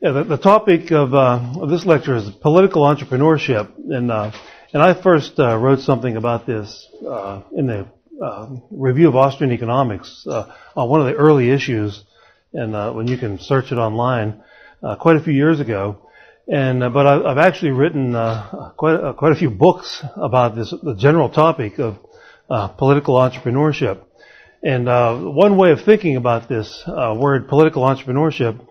Yeah, the topic of this lecture is political entrepreneurship, and I first wrote something about this in the review of Austrian Economics on one of the early issues, and when you can search it online, quite a few years ago. And but I've actually written quite a few books about this, the general topic of political entrepreneurship. And one way of thinking about this word political entrepreneurship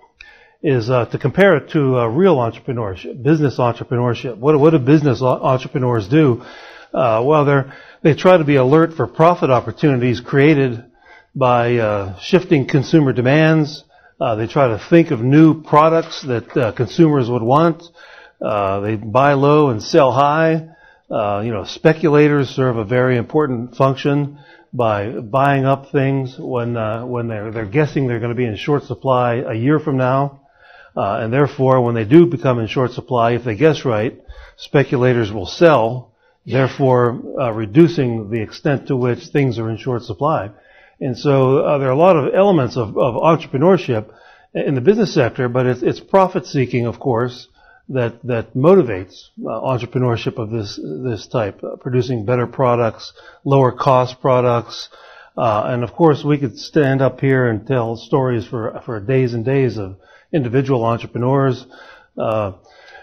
is to compare it to real entrepreneurship, business entrepreneurship. What do business entrepreneurs do? Well, they try to be alert for profit opportunities created by shifting consumer demands. They try to think of new products that consumers would want. They buy low and sell high. Speculators serve a very important function by buying up things when they're guessing they're going to be in short supply a year from now. And therefore, when they do become in short supply, if they guess right, speculators will sell, therefore reducing the extent to which things are in short supply. And so there are a lot of elements of entrepreneurship in the business sector, but it's profit-seeking, of course, that motivates entrepreneurship of this type, producing better products, lower-cost products. And, of course, we could stand up here and tell stories for days and days of individual entrepreneurs.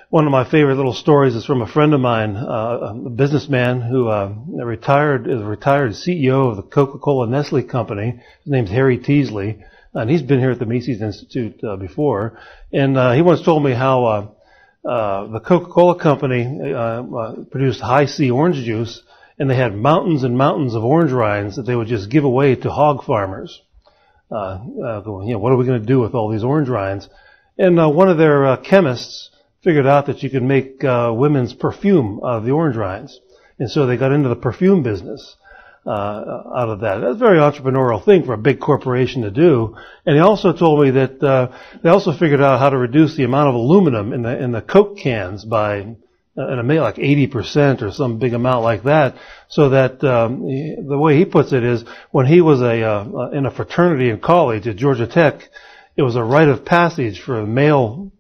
One of my favorite little stories is from a friend of mine, a businessman who is a retired CEO of the Coca-Cola Nestle company. His name's Harry Teasley, and he's been here at the Mises Institute before. And he once told me how the Coca-Cola company produced high C orange juice, and they had mountains and mountains of orange rinds that they would just give away to hog farmers. What are we going to do with all these orange rinds? And one of their chemists figured out that you could make women's perfume out of the orange rinds. And so they got into the perfume business out of that. That's a very entrepreneurial thing for a big corporation to do. And he also told me that they also figured out how to reduce the amount of aluminum in the Coke cans by like 80% or some big amount like that, so that the way he puts it is when he was in a fraternity in college at Georgia Tech, it was a rite of passage for male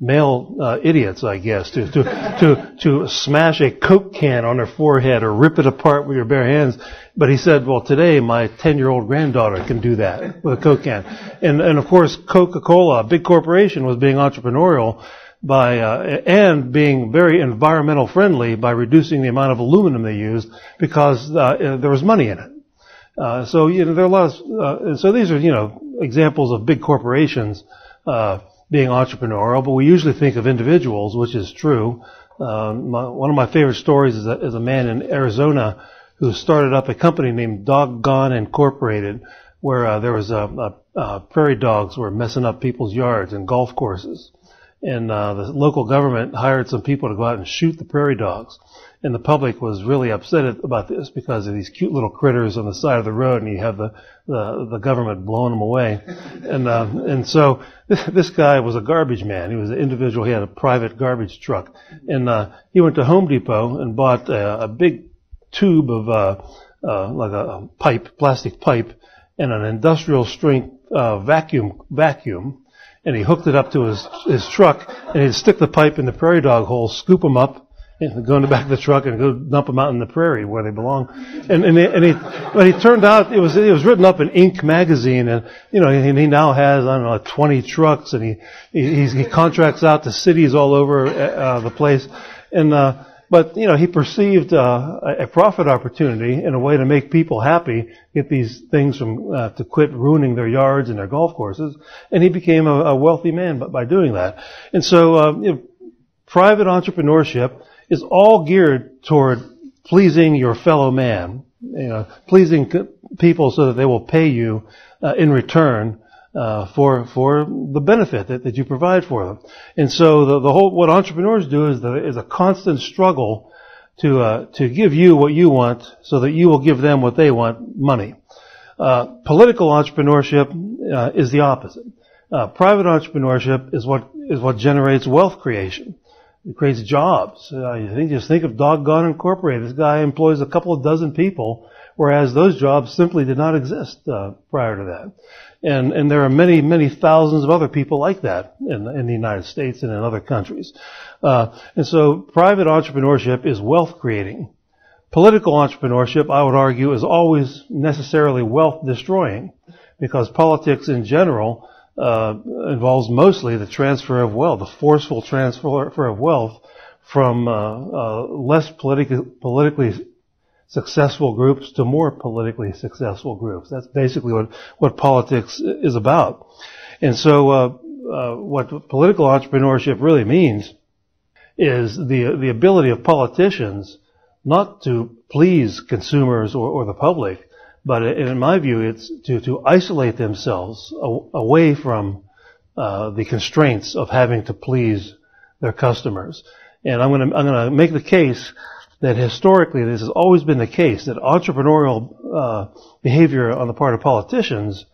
male idiots, I guess, to smash a Coke can on their forehead or rip it apart with your bare hands. But he said, well, today my 10-year-old granddaughter can do that with a Coke can. And of course, Coca-Cola, a big corporation, was being entrepreneurial by and being very environmental friendly by reducing the amount of aluminum they used because there was money in it. So there are a lot of so these are examples of big corporations being entrepreneurial, but we usually think of individuals, which is true. One of my favorite stories is a man in Arizona who started up a company named Doggone Incorporated, where there was prairie dogs were messing up people's yards and golf courses. And the local government hired some people to go out and shoot the prairie dogs. And the public was really upset about this because of these cute little critters on the side of the road, and you have the government blowing them away. And so this guy was a garbage man. He was an individual. He had a private garbage truck. And he went to Home Depot and bought a big tube of like a pipe, plastic pipe, and an industrial strength vacuum. And he hooked it up to his truck, and he'd stick the pipe in the prairie dog hole, scoop them up, and go in the back of the truck and go dump them out in the prairie where they belong. But he turned out it was written up in Inc. magazine, and he now has 20 trucks, and he contracts out to cities all over the place, and but he perceived a profit opportunity and a way to make people happy, get these things to quit ruining their yards and their golf courses, and he became a wealthy man by doing that. And so private entrepreneurship is all geared toward pleasing your fellow man, pleasing people so that they will pay you in return for the benefit that you provide for them. And so the whole what entrepreneurs do is a constant struggle to give you what you want so that you will give them what they want, money. Political entrepreneurship is the opposite. Private entrepreneurship is what generates wealth creation. It creates jobs. Just think of Doggone Incorporated. This guy employs a couple of dozen people whereas those jobs simply did not exist prior to that. And there are many, many thousands of other people like that in the United States and in other countries. And so private entrepreneurship is wealth creating. Political entrepreneurship, I would argue, is always necessarily wealth destroying, because politics in general involves mostly the transfer of wealth, the forceful transfer of wealth from less politically successful groups to more politically successful groups. That's basically what politics is about. And so what political entrepreneurship really means is the ability of politicians not to please consumers or the public, but in my view, it's to isolate themselves away from the constraints of having to please their customers. And I'm going to make the case that historically this has always been the case, that entrepreneurial behavior on the part of politicians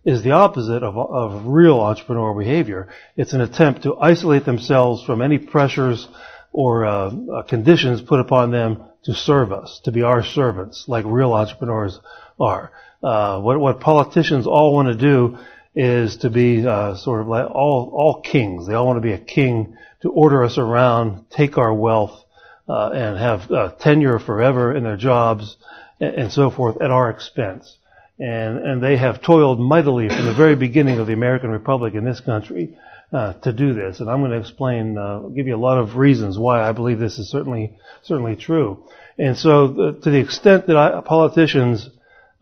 is the opposite of real entrepreneurial behavior. It's an attempt to isolate themselves from any pressures or conditions put upon them to serve us, to be our servants, like real entrepreneurs are. What politicians all want to do is to be sort of like all kings. They all want to be a king to order us around, take our wealth, and have tenure forever in their jobs and so forth at our expense. And they have toiled mightily from the very beginning of the American Republic in this country to do this. And I'm going to explain, give you a lot of reasons why I believe this is certainly true. And so to the extent that politicians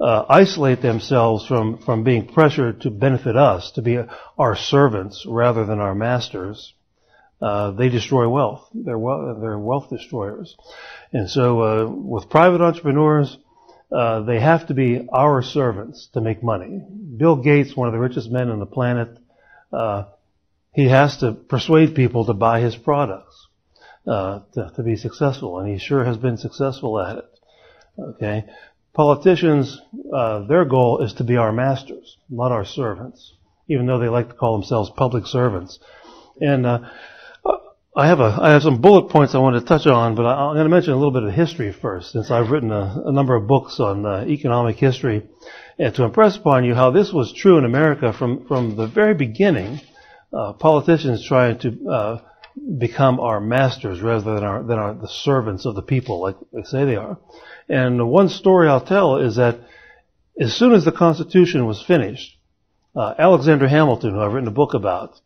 isolate themselves from being pressured to benefit us, to be our servants rather than our masters, they destroy wealth. They're wealth destroyers. And so with private entrepreneurs, they have to be our servants to make money. Bill Gates, one of the richest men on the planet, he has to persuade people to buy his products to be successful, and he sure has been successful at it. Okay, politicians, their goal is to be our masters, not our servants, even though they like to call themselves public servants. And I have some bullet points I want to touch on, but I'm going to mention a little bit of history first, since I've written a number of books on economic history, and to impress upon you how this was true in America from the very beginning. Politicians trying to become our masters rather than the servants of the people, like they say they are. And one story I'll tell is that as soon as the Constitution was finished, Alexander Hamilton, who I've written a book about,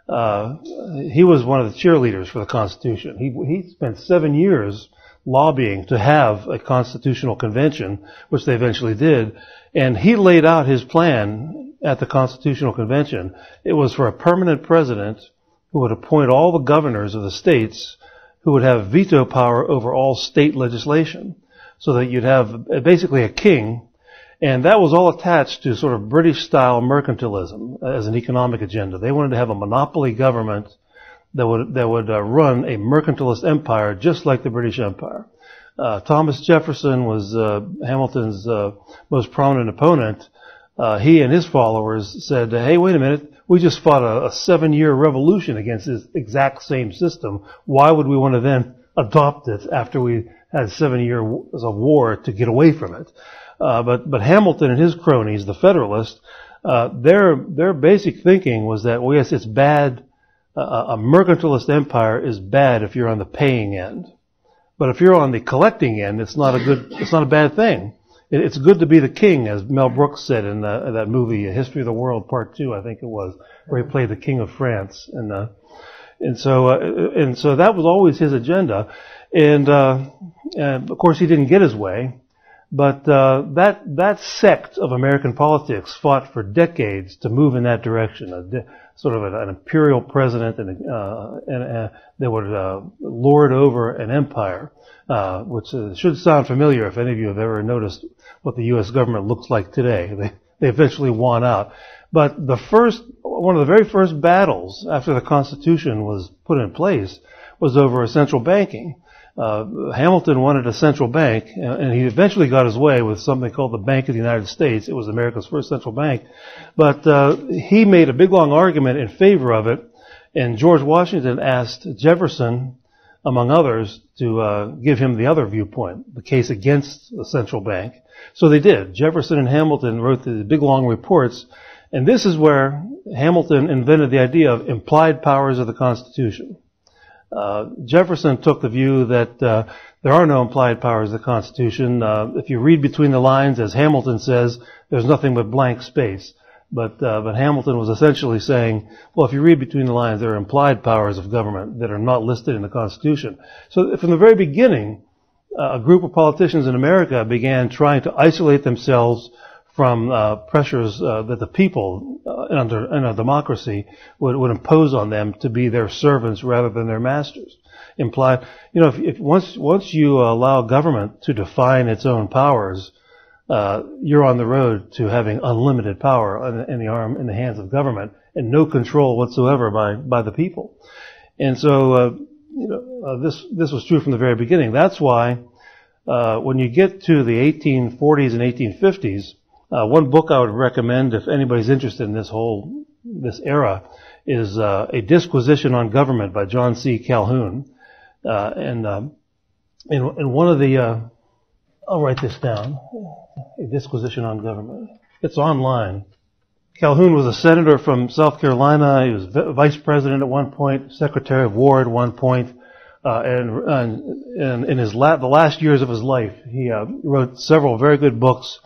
he was one of the cheerleaders for the Constitution. He spent 7 years lobbying to have a constitutional convention, which they eventually did, and he laid out his plan at the Constitutional Convention. It was for a permanent president who would appoint all the governors of the states, who would have veto power over all state legislation, so that you'd have basically a king. And that was all attached to sort of British-style mercantilism as an economic agenda. They wanted to have a monopoly government that would run a mercantilist empire just like the British Empire. Thomas Jefferson was Hamilton's most prominent opponent. He and his followers said, hey, wait a minute, we just fought a 7-year revolution against this exact same system. Why would we want to then adopt it after we had 7 years of war to get away from it? But Hamilton and his cronies, the Federalists, their basic thinking was that, well, yes, it's bad. A mercantilist empire is bad if you're on the paying end, but if you're on the collecting end, it's not a bad thing. It's good to be the king, as Mel Brooks said in that movie, History of the World Part 2, I think it was, where he played the King of France, and so that was always his agenda, and of course he didn't get his way. But that sect of American politics fought for decades to move in that direction, sort of an imperial president, and they would lord over an empire, which should sound familiar if any of you have ever noticed what the U.S. government looks like today. They eventually won out. But one of the very first battles after the Constitution was put in place was over central banking. Hamilton wanted a central bank, and he eventually got his way with something called the Bank of the United States. It was America's first central bank. But he made a big, long argument in favor of it, and George Washington asked Jefferson among others, to give him the other viewpoint, the case against the central bank. So they did. Jefferson and Hamilton wrote the big long reports, and this is where Hamilton invented the idea of implied powers of the Constitution. Jefferson took the view that there are no implied powers of the Constitution. If you read between the lines, as Hamilton says, there's nothing but blank space. But Hamilton was essentially saying, well, if you read between the lines, there are implied powers of government that are not listed in the Constitution. So from the very beginning, a group of politicians in America began trying to isolate themselves from pressures that the people in a democracy would impose on them to be their servants rather than their masters. Implied, if once you allow government to define its own powers, you're on the road to having unlimited power in the hands of government and no control whatsoever by the people. And so, this was true from the very beginning. That's why, when you get to the 1840s and 1850s, one book I would recommend if anybody's interested in this era is A Disquisition on Government by John C. Calhoun. And one of the, I'll write this down, A Disquisition on Government. It's online. Calhoun was a senator from South Carolina. He was vice president at one point, secretary of war at one point, and in the last years of his life, he wrote several very good books.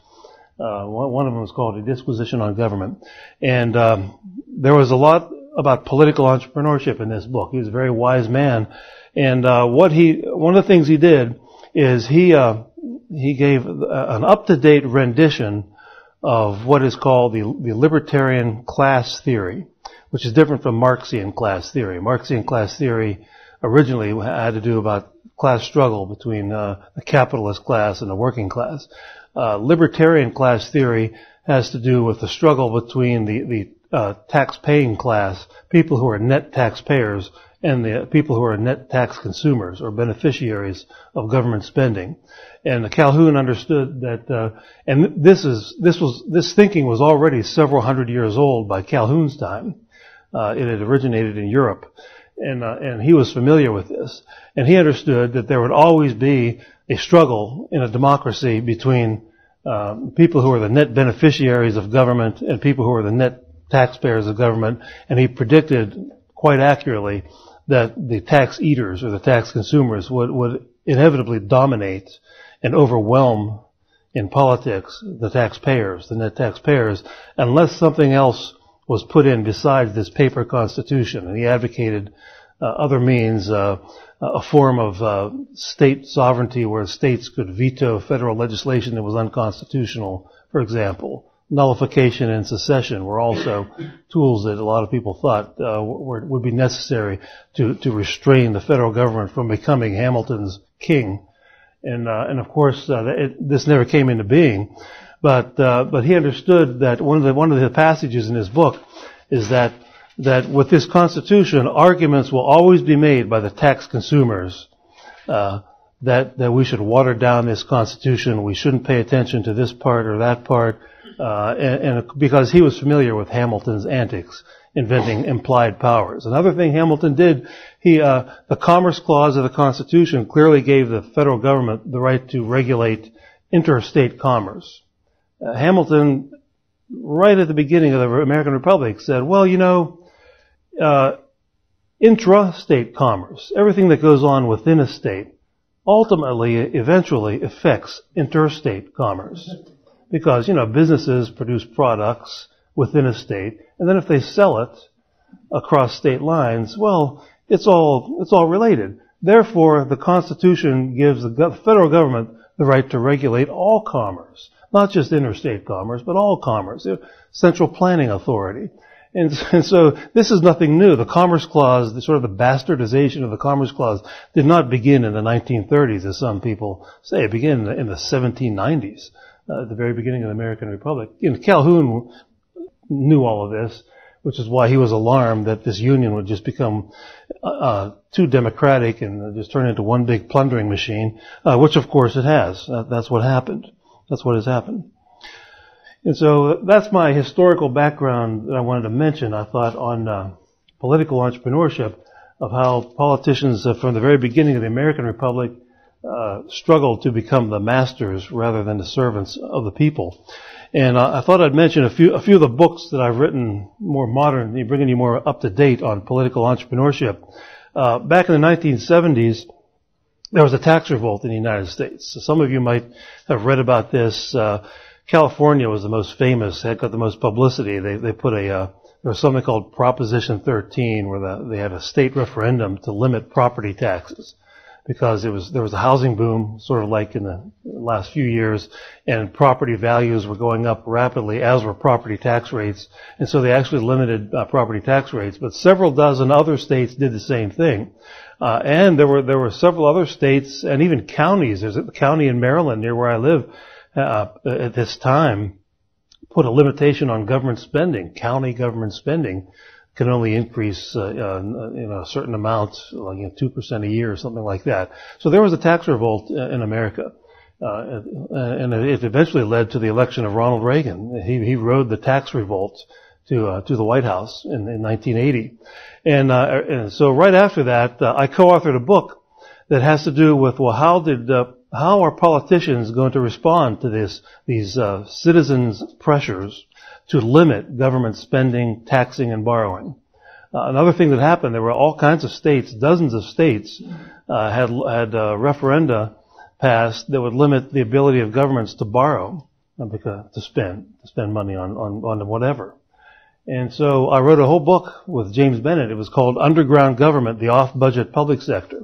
One of them was called A Disquisition on Government. And there was a lot about political entrepreneurship in this book. He was a very wise man. And one of the things he did is he gave an up-to-date rendition of what is called the libertarian class theory, which is different from Marxian class theory. Marxian class theory originally had to do about class struggle between the capitalist class and the working class. Libertarian class theory has to do with the struggle between the tax-paying class, people who are net taxpayers, and the people who are net tax consumers or beneficiaries of government spending. And Calhoun understood that, and this thinking was already several hundred years old by Calhoun's time. It had originated in Europe, and he was familiar with this. And he understood that there would always be a struggle in a democracy between people who are the net beneficiaries of government and people who are the net taxpayers of government. And he predicted quite accurately that the tax eaters or the tax consumers would inevitably dominate and overwhelm in politics the taxpayers, the net taxpayers, unless something else was put in besides this paper constitution. And he advocated other means, a form of state sovereignty where states could veto federal legislation that was unconstitutional, for example. Nullification and secession were also tools that a lot of people thought would be necessary to restrain the federal government from becoming Hamilton's king. And of course, this never came into being. But he understood that one of the passages in his book is that with this Constitution, arguments will always be made by the tax consumers that we should water down this Constitution, we shouldn't pay attention to this part or that part, and because he was familiar with Hamilton's antics, inventing implied powers. Another thing Hamilton did, the Commerce Clause of the Constitution clearly gave the federal government the right to regulate interstate commerce. Hamilton, right at the beginning of the American Republic, said, well, intrastate commerce, everything that goes on within a state, ultimately, eventually affects interstate commerce. Because, businesses produce products within a state, and then if they sell it across state lines, well, it's all related. Therefore, the Constitution gives the federal government the right to regulate all commerce, not just interstate commerce, but all commerce, central planning authority. And so this is nothing new. The Commerce Clause, the bastardization of the Commerce Clause, did not begin in the 1930s, as some people say. It began in the 1790s, at the very beginning of the American Republic. Calhoun knew all of this, which is why he was alarmed that this union would just become too democratic and just turn into one big plundering machine, which of course it has. That's what happened. That's what has happened. And so that's my historical background that I wanted to mention, I thought, on political entrepreneurship. of how politicians from the very beginning of the American Republic struggled to become the masters rather than the servants of the people. And I thought I'd mention a few of the books that I've written, more modern, bringing you more up to date on political entrepreneurship. Back in the 1970s, there was a tax revolt in the United States. So some of you might have read about this. California was the most famous, had got the most publicity. They put there was something called Proposition 13, where they had a state referendum to limit property taxes, because there was a housing boom, sort of like in the last few years, and property values were going up rapidly, as were property tax rates, and so they actually limited property tax rates. But several dozen other states did the same thing, and there were several other states and even counties. There's a county in Maryland near where I live at this time put a limitation on government spending. County government spending can only increase a certain amount, like 2% a year or something like that. So there was a tax revolt in America, and it eventually led to the election of Ronald Reagan. He rode the tax revolt to the White House in 1980, and so right after that, I co-authored a book that has to do with, well, how are politicians going to respond to these citizens' pressures to limit government spending, taxing, and borrowing. Another thing that happened, there were all kinds of states, dozens of states, had referenda passed that would limit the ability of governments to borrow, to spend money on whatever. And so I wrote a whole book with James Bennett. It was called Underground Government, the Off-Budget Public Sector.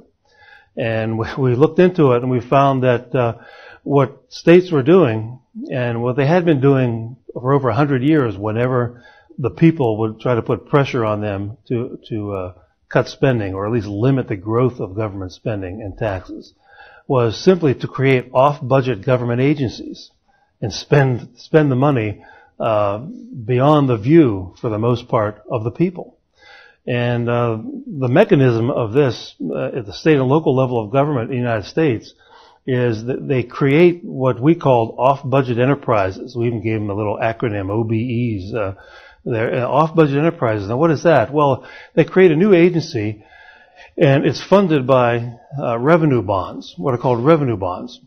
And we looked into it, and we found that what states were doing, and what they had been doing for over 100 years, whenever the people would try to put pressure on them to cut spending, or at least limit the growth of government spending and taxes, was simply to create off-budget government agencies and spend the money beyond the view, for the most part, of the people. And the mechanism of this at the state and local level of government in the United States is that they create what we called off-budget enterprises. We even gave them a little acronym, OBEs. They're off-budget enterprises. Now, what is that? Well, they create a new agency, and it's funded by revenue bonds, what are called revenue bonds.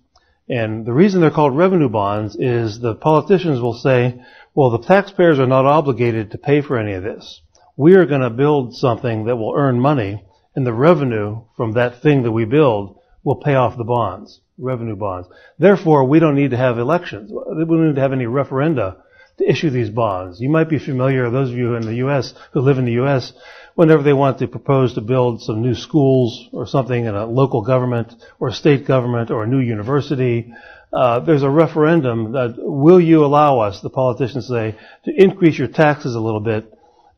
And the reason they're called revenue bonds is the politicians will say, well, the taxpayers are not obligated to pay for any of this. We are going to build something that will earn money, and the revenue from that thing that we build will pay off the bonds, revenue bonds. Therefore, we don't need to have elections. We don't need to have any referenda to issue these bonds. You might be familiar, those of you in the U.S. who live in the U.S., whenever they want to propose to build some new schools or something in a local government or a state government or a new university, there's a referendum that, will you allow us, the politicians say, to increase your taxes a little bit,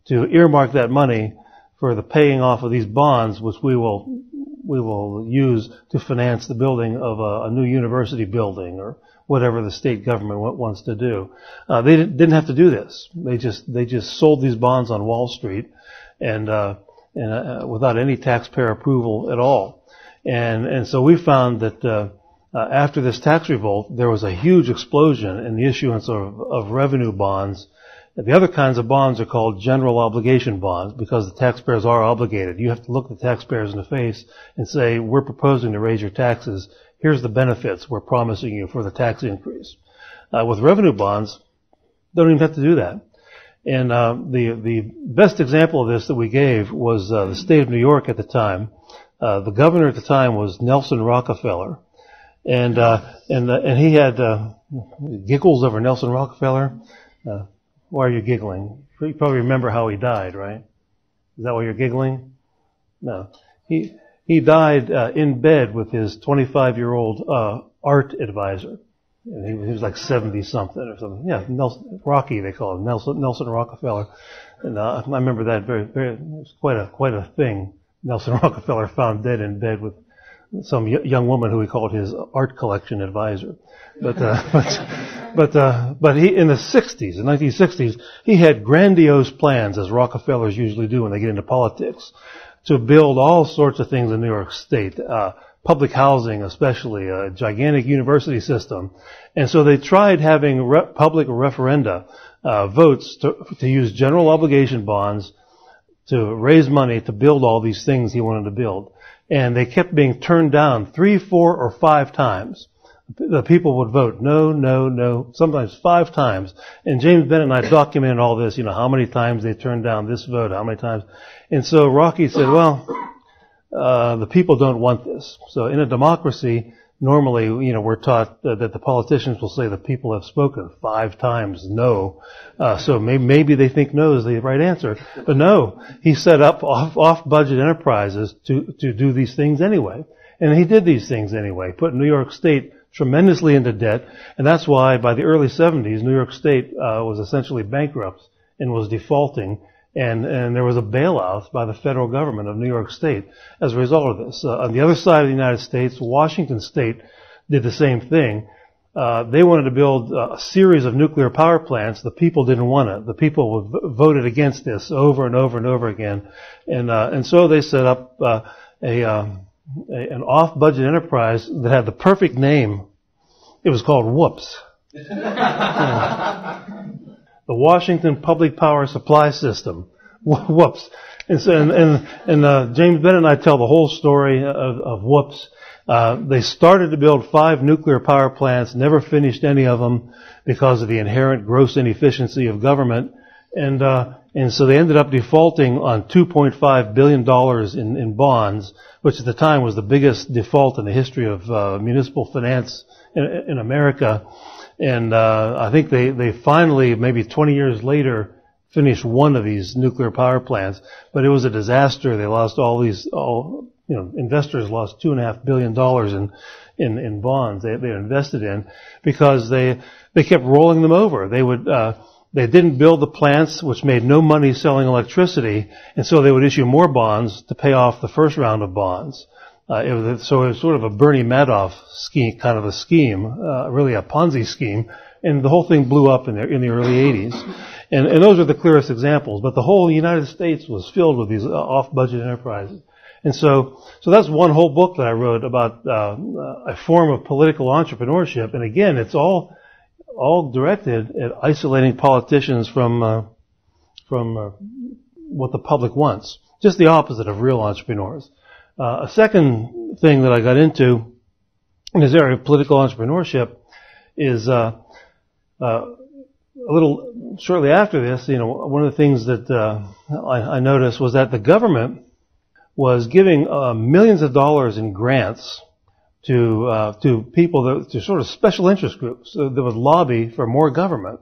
to earmark that money for the paying off of these bonds, which we will use to finance the building of a new university building or whatever the state government wants to do. They didn't have to do this. They just sold these bonds on Wall Street and without any taxpayer approval at all. And so we found that after this tax revolt, there was a huge explosion in the issuance of revenue bonds. The other kinds of bonds are called general obligation bonds, because the taxpayers are obligated. You have to look the taxpayers in the face and say, we're proposing to raise your taxes. Here's the benefits we're promising you for the tax increase. With revenue bonds, they don't even have to do that. And the best example of this that we gave was the state of New York at the time. The governor at the time was Nelson Rockefeller. And he had giggles over Nelson Rockefeller. Why are you giggling? You probably remember how he died, right? Is that why you're giggling? No. He died in bed with his 25-year-old art advisor. And he was like 70-something or something. Yeah, Rocky, they call him, Nelson Rockefeller. And I remember that it was quite a thing. Nelson Rockefeller found dead in bed with some young woman who he called his art collection advisor. But he, in the 1960s, he had grandiose plans, as Rockefellers usually do when they get into politics, to build all sorts of things in New York State, public housing especially, a gigantic university system. And so they tried having public referenda, votes to use general obligation bonds to raise money to build all these things he wanted to build. And they kept being turned down 3, 4, or 5 times. The people would vote no, no, no, sometimes 5 times. And James Bennett and I documented all this, how many times they turned down this vote, how many times. And so Rocky said, well, the people don't want this. So in a democracy, normally, we're taught that the politicians will say the people have spoken 5 times no. So maybe they think no is the right answer. But no, he set up off-budget enterprises to do these things anyway. And he did these things anyway, put New York State tremendously into debt. And that's why by the early 70s, New York State was essentially bankrupt and was defaulting. And there was a bailout by the federal government of New York State as a result of this. On the other side of the United States, Washington State did the same thing. They wanted to build a series of nuclear power plants. The people didn't want it. The people voted against this over and over and over again. And so they set up an off-budget enterprise that had the perfect name. It was called Whoops. The Washington Public Power Supply System. Whoops. And James Bennett and I tell the whole story of Whoops. They started to build 5 nuclear power plants, never finished any of them because of the inherent gross inefficiency of government. And so they ended up defaulting on $2.5 billion in bonds, which at the time was the biggest default in the history of municipal finance in America. And I think they finally, maybe 20 years later, finished one of these nuclear power plants. But it was a disaster. They lost investors lost $2.5 billion in bonds they invested in because they kept rolling them over. They didn't build the plants, which made no money selling electricity, and so they would issue more bonds to pay off the first round of bonds. It was sort of a Bernie Madoff kind of a scheme, really a Ponzi scheme, and the whole thing blew up in the early 80s. And those are the clearest examples. But the whole United States was filled with these off-budget enterprises. And so that's one whole book that I wrote about a form of political entrepreneurship. And again, it's all directed at isolating politicians from what the public wants. Just the opposite of real entrepreneurs. A second thing that I got into in this area of political entrepreneurship is a little shortly after this, one of the things that I noticed was that the government was giving millions of dollars in grants to people, to sort of special interest groups that would lobby for more government.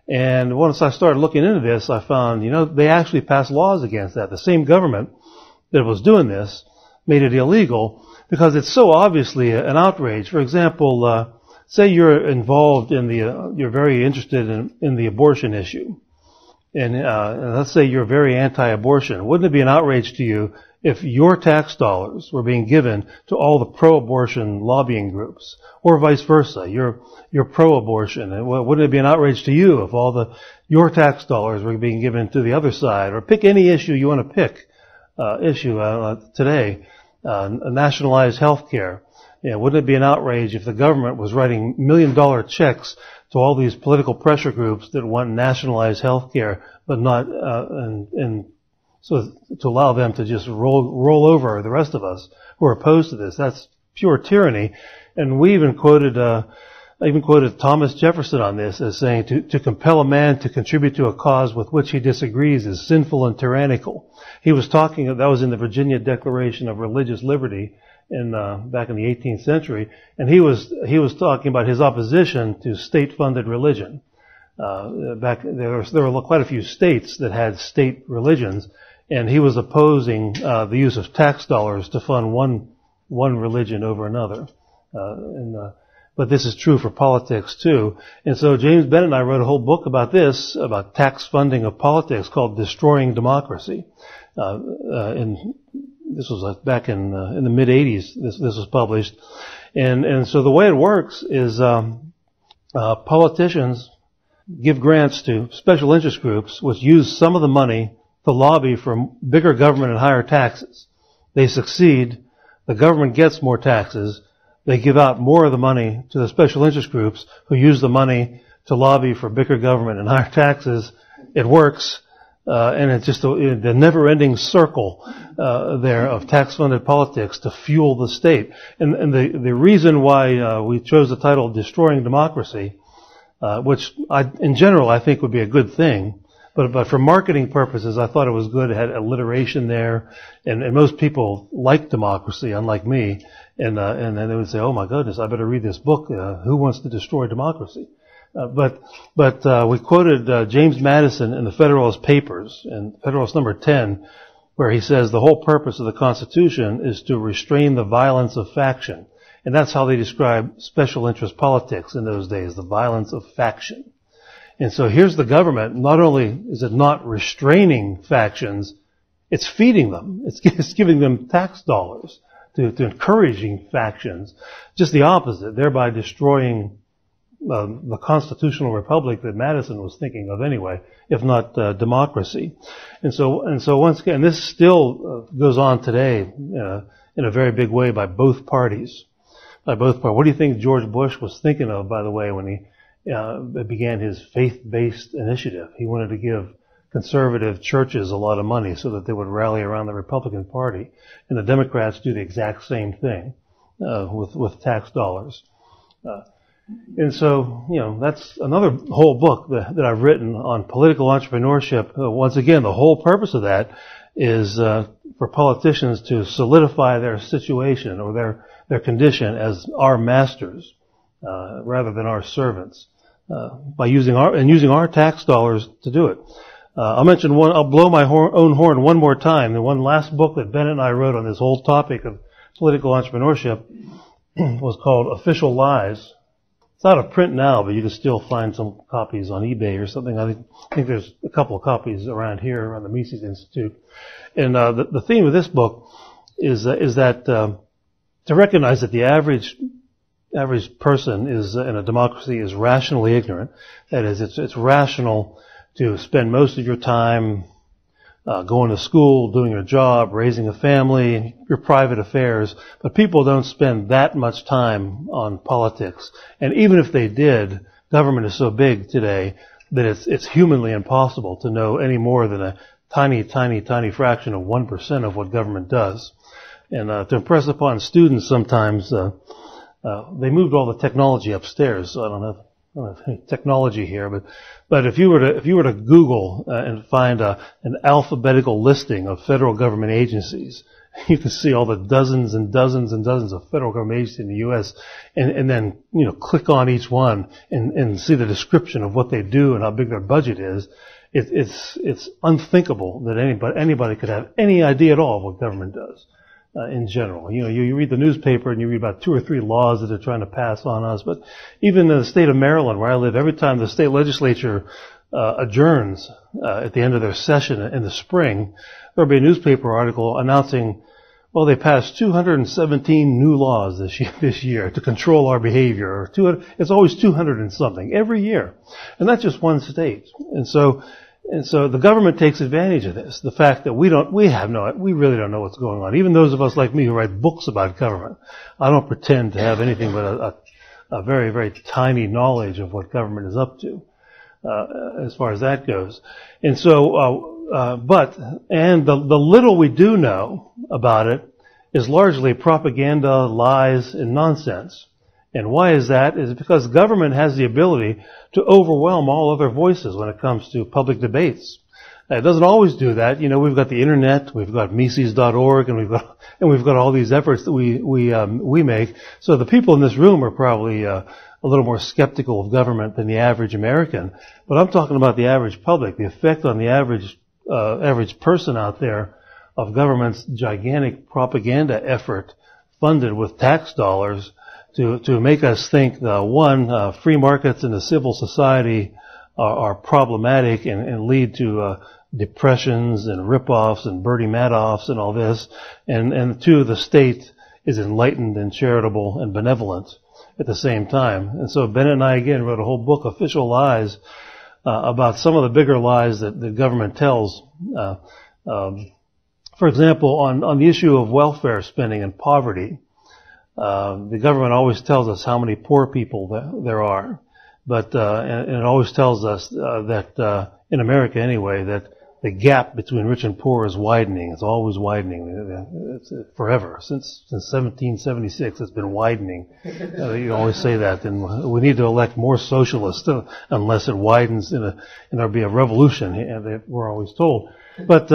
And once I started looking into this, I found, they actually passed laws against that. The same government that was doing this made it illegal because it's so obviously an outrage. For example, say you're involved in you're very interested in the abortion issue. And let's say you're very anti-abortion. Wouldn't it be an outrage to you if your tax dollars were being given to all the pro-abortion lobbying groups, or vice versa? You're pro-abortion, and wouldn't it be an outrage to you if your tax dollars were being given to the other side? Or pick any issue you want to pick. Today, nationalized health care. Wouldn't it be an outrage if the government was writing $1 million checks to all these political pressure groups that want nationalized health care, but not, so to allow them to just roll over the rest of us who are opposed to this? That's pure tyranny. And we even quoted Thomas Jefferson on this as saying to compel a man to contribute to a cause with which he disagrees is sinful and tyrannical. He was talking, that was in the Virginia Declaration of Religious Liberty back in the 18th century, and he was talking about his opposition to state-funded religion. Back there were quite a few states that had state religions, and he was opposing the use of tax dollars to fund one religion over another. But this is true for politics too. And so James Bennett and I wrote a whole book about this, about tax funding of politics, called Destroying Democracy. This was back in the mid 80s. This was published, and so the way it works is politicians give grants to special interest groups, which use some of the money to lobby for bigger government and higher taxes. They succeed. The government gets more taxes. They give out more of the money to the special interest groups who use the money to lobby for bigger government and higher taxes. It works. and it's just the never-ending circle there of tax-funded politics to fuel the state. And the reason why we chose the title "Destroying Democracy," which in general I think would be a good thing, but for marketing purposes I thought it was good. It had alliteration there, and most people like democracy, unlike me, and then they would say, "Oh my goodness, I better read this book. Who wants to destroy democracy?" But we quoted James Madison in the Federalist Papers, in Federalist number 10, where he says the whole purpose of the Constitution is to restrain the violence of faction. And that's how they describe special interest politics in those days, the violence of faction. And so here's the government. Not only is it not restraining factions, it's feeding them. It's giving them tax dollars to encouraging factions. Just the opposite, thereby destroying the constitutional republic that Madison was thinking of anyway, if not democracy. And so once again, this still goes on today in a very big way by both parties. What do you think George Bush was thinking of, by the way, when he began his faith-based initiative? He wanted to give conservative churches a lot of money so that they would rally around the Republican Party, and the Democrats do the exact same thing with tax dollars. And so, that's another whole book that I've written on political entrepreneurship. Once again, the whole purpose of that is for politicians to solidify their situation or their condition as our masters rather than our servants by using our tax dollars to do it. I'll blow my own horn one more time. The one last book that Bennett and I wrote on this whole topic of political entrepreneurship was called Official Lies. It's out of print now, but you can still find some copies on eBay or something. I think there's a couple of copies around here, around the Mises Institute. And the theme of this book is that to recognize that the average person is in a democracy is rationally ignorant. That is, it's rational to spend most of your time going to school, doing your job, raising a family, your private affairs, but people don't spend that much time on politics. And even if they did, government is so big today that it's humanly impossible to know any more than a tiny, tiny, tiny fraction of 1% of what government does. And to impress upon students sometimes, they moved all the technology upstairs, so I don't have any technology here, but if you were to Google and find an alphabetical listing of federal government agencies, you can see all the dozens and dozens and dozens of federal government agencies in the U.S. and then click on each one and see the description of what they do and how big their budget is. It's unthinkable that anybody could have any idea at all of what government does. In general, you read the newspaper and you read about 2 or 3 laws that they're trying to pass on us. But even in the state of Maryland, where I live, every time the state legislature adjourns at the end of their session in the spring, there'll be a newspaper article announcing, well, they passed 217 new laws this year to control our behavior. Or it's always 200 and something every year, and that's just one state. And so the government takes advantage of this. The fact that we really don't know what's going on. Even those of us like me who write books about government, I don't pretend to have anything but a very, very tiny knowledge of what government is up to, as far as that goes. And so, the little we do know about it is largely propaganda, lies, and nonsense. And why is that? Is because government has the ability to overwhelm all other voices when it comes to public debates. It doesn't always do that. We've got the internet, we've got Mises.org, and we've got all these efforts that we make. So the people in this room are probably a little more skeptical of government than the average American. But I'm talking about the average public, the effect on the average person out there of government's gigantic propaganda effort funded with tax dollars to make us think that free markets in a civil society are problematic and lead to depressions and rip-offs and Bernie Madoffs and all this, and 2, the state is enlightened and charitable and benevolent at the same time. And so Bennett and I again wrote a whole book, Official Lies, about some of the bigger lies that the government tells. For example, on the issue of welfare spending and poverty, the government always tells us how many poor people there are, but and it always tells us that in America anyway, that the gap between rich and poor is widening. It's always widening. It's forever. Since 1776, it's been widening. You always say that. And we need to elect more socialists unless it widens and there'll be a revolution. We're always told. But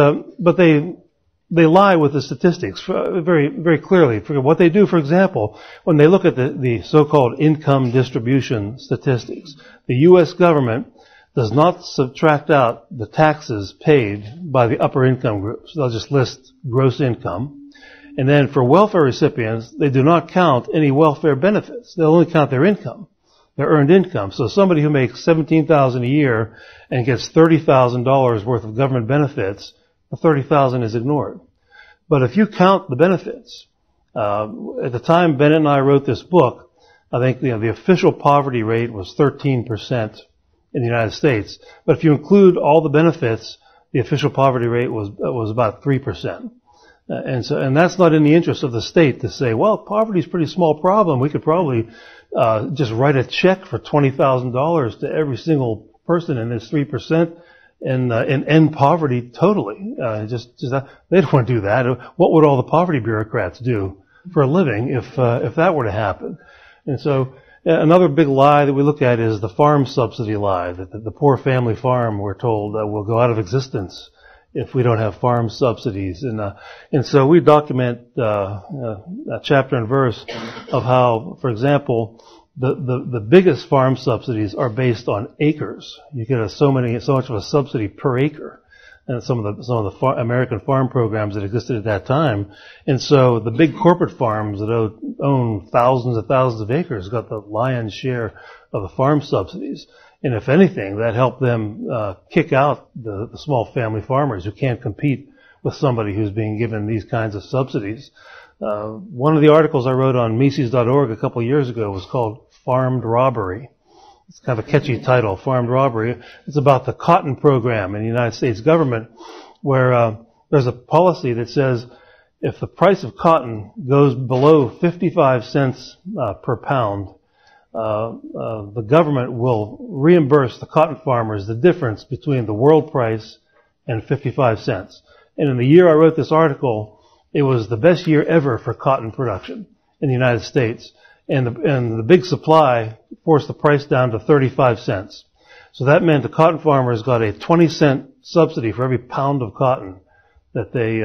they lie with the statistics very, very clearly. What they do, for example, when they look at the so-called income distribution statistics, the U.S. government does not subtract out the taxes paid by the upper income groups. They'll just list gross income. And then for welfare recipients, they do not count any welfare benefits. They'll only count their income, their earned income. So somebody who makes $17,000 a year and gets $30,000 worth of government benefits, the $30,000 is ignored. But if you count the benefits, at the time Bennett and I wrote this book, I think the official poverty rate was 13%. In the United States. But if you include all the benefits, the official poverty rate was about 3%. And that's not in the interest of the state to say, well, poverty is a pretty small problem. We could probably just write a check for $20,000 to every single person in this 3% and end poverty totally. Just they don't want to do that. What would all the poverty bureaucrats do for a living if that were to happen? And so another big lie that we look at is the farm subsidy lie, that the poor family farm, we're told, will go out of existence if we don't have farm subsidies. And so we document a chapter and verse of how, for example, the biggest farm subsidies are based on acres. You get so much of a subsidy per acre. And some of the American farm programs that existed at that time. And so the big corporate farms that own thousands and thousands of acres got the lion's share of the farm subsidies. And if anything, that helped them kick out the small family farmers who can't compete with somebody who's being given these kinds of subsidies. One of the articles I wrote on Mises.org a couple of years ago was called Farmed Robbery. It's kind of a catchy title, Farmed Robbery. It's about the cotton program in the United States government, where there's a policy that says if the price of cotton goes below 55 cents per pound, the government will reimburse the cotton farmers the difference between the world price and 55 cents. And in the year I wrote this article, it was the best year ever for cotton production in the United States. And the big supply forced the price down to 35 cents. So that meant the cotton farmers got a 20-cent subsidy for every pound of cotton that they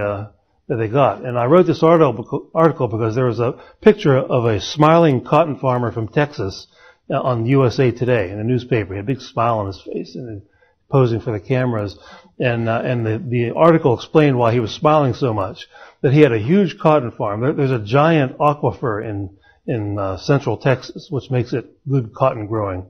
got. And I wrote this article because there was a picture of a smiling cotton farmer from Texas on USA Today in a newspaper. He had a big smile on his face and posing for the cameras. And the article explained why he was smiling so much. That he had a huge cotton farm. There's a giant aquifer in central Texas, which makes it good cotton growing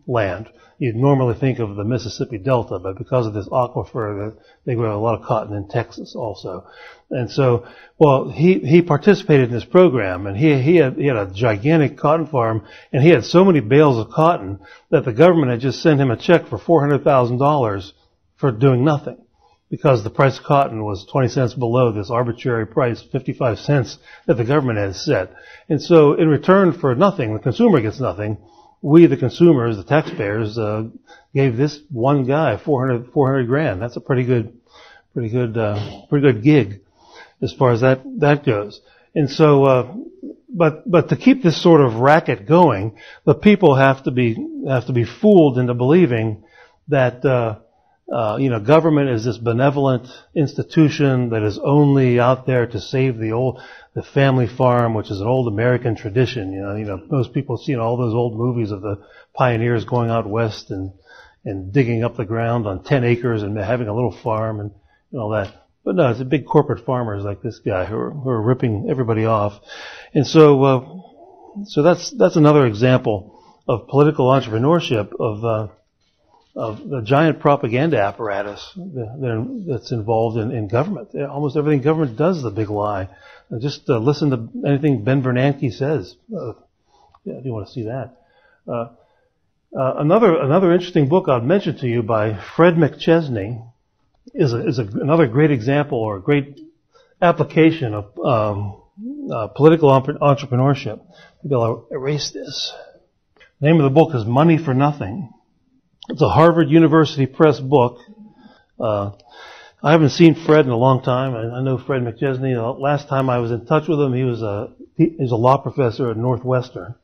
land. You'd normally think of the Mississippi Delta, but because of this aquifer, they grow a lot of cotton in Texas also. And so, well, he participated in this program, and he had a gigantic cotton farm, and he had so many bales of cotton that the government had just sent him a check for $400,000 for doing nothing, because the price of cotton was 20 cents below this arbitrary price, 55 cents, that the government had set. And so in return for nothing, the consumer gets nothing. We, the consumers, the taxpayers, gave this one guy 400 grand. That's a pretty good gig as far as that goes. And so, but to keep this sort of racket going, the people have to be fooled into believing that, government is this benevolent institution that is only out there to save the family farm, which is an old American tradition. Most people have seen all those old movies of the pioneers going out west and digging up the ground on 10 acres and having a little farm and all that. But no, it's the big corporate farmers like this guy who are ripping everybody off. And so that's another example of political entrepreneurship of the giant propaganda apparatus that's involved in government. Almost everything government does is a big lie. Just listen to anything Ben Bernanke says. If you want to see that. Another interesting book I'll mention to you by Fred McChesney is another great example or a great application of political entrepreneurship. Maybe I'll erase this. The name of the book is Money for Nothing. It's a Harvard University Press book. I haven't seen Fred in a long time. I know Fred McChesney. Last time I was in touch with him, he was a law professor at Northwestern.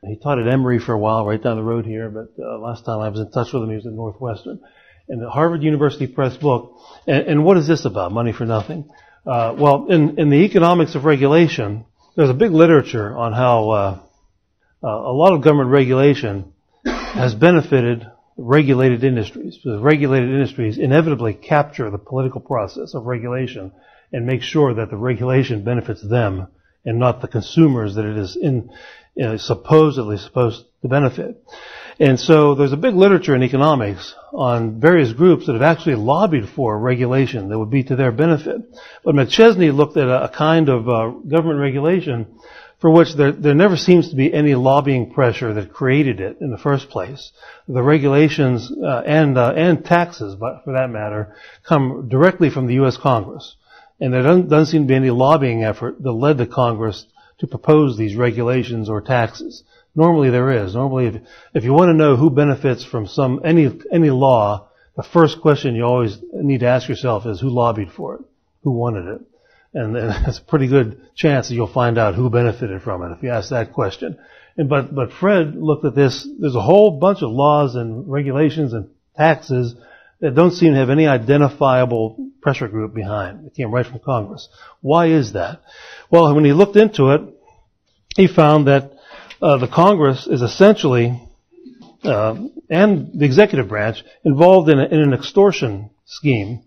He taught at Emory for a while, right down the road here. But last time I was in touch with him, he was at Northwestern. And the Harvard University Press book. And what is this about? Money for nothing. Well, in the economics of regulation, there's a big literature on how a lot of government regulation has benefited regulated industries. Because regulated industries inevitably capture the political process of regulation and make sure that the regulation benefits them and not the consumers that it is supposedly supposed to benefit. And so there's a big literature in economics on various groups that have actually lobbied for regulation that would be to their benefit. But McChesney looked at a kind of government regulation for which there never seems to be any lobbying pressure that created it in the first place. The regulations and taxes, for that matter, come directly from the U.S. Congress. And there doesn't seem to be any lobbying effort that led the Congress to propose these regulations or taxes. Normally there is. Normally, if you want to know who benefits from any law, the first question you always need to ask yourself is who lobbied for it, who wanted it. And it's a pretty good chance that you'll find out who benefited from it if you ask that question. But Fred looked at this. There's a whole bunch of laws and regulations and taxes that don't seem to have any identifiable pressure group behind. It came right from Congress. Why is that? Well, when he looked into it, he found that the Congress is essentially, and the executive branch, involved in an extortion scheme.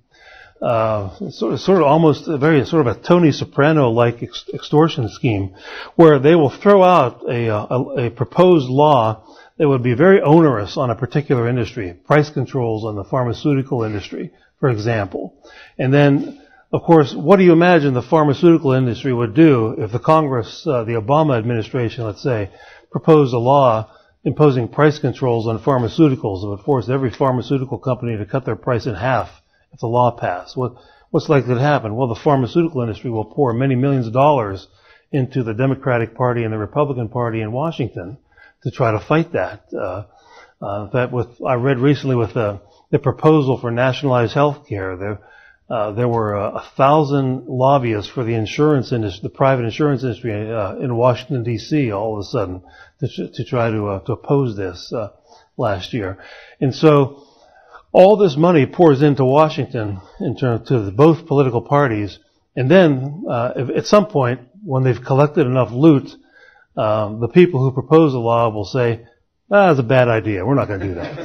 Sort of almost sort of a Tony Soprano-like extortion scheme, where they will throw out a proposed law that would be very onerous on a particular industry, price controls on the pharmaceutical industry, for example. And then, of course, what do you imagine the pharmaceutical industry would do if the Congress, the Obama administration, let's say, proposed a law imposing price controls on pharmaceuticals and would force every pharmaceutical company to cut their price in half if the law passed? What's likely to happen? Well, the pharmaceutical industry will pour many millions of dollars into the Democratic Party and the Republican Party in Washington to try to fight that. In fact, I read recently with the proposal for nationalized health care, there were 1,000 lobbyists for the insurance industry, the private insurance industry in Washington, D.C. all of a sudden to try to oppose this last year. And so all this money pours into Washington in terms to both political parties, and then at some point, when they've collected enough loot, the people who propose the law will say, "That's a bad idea. We're not going to do that."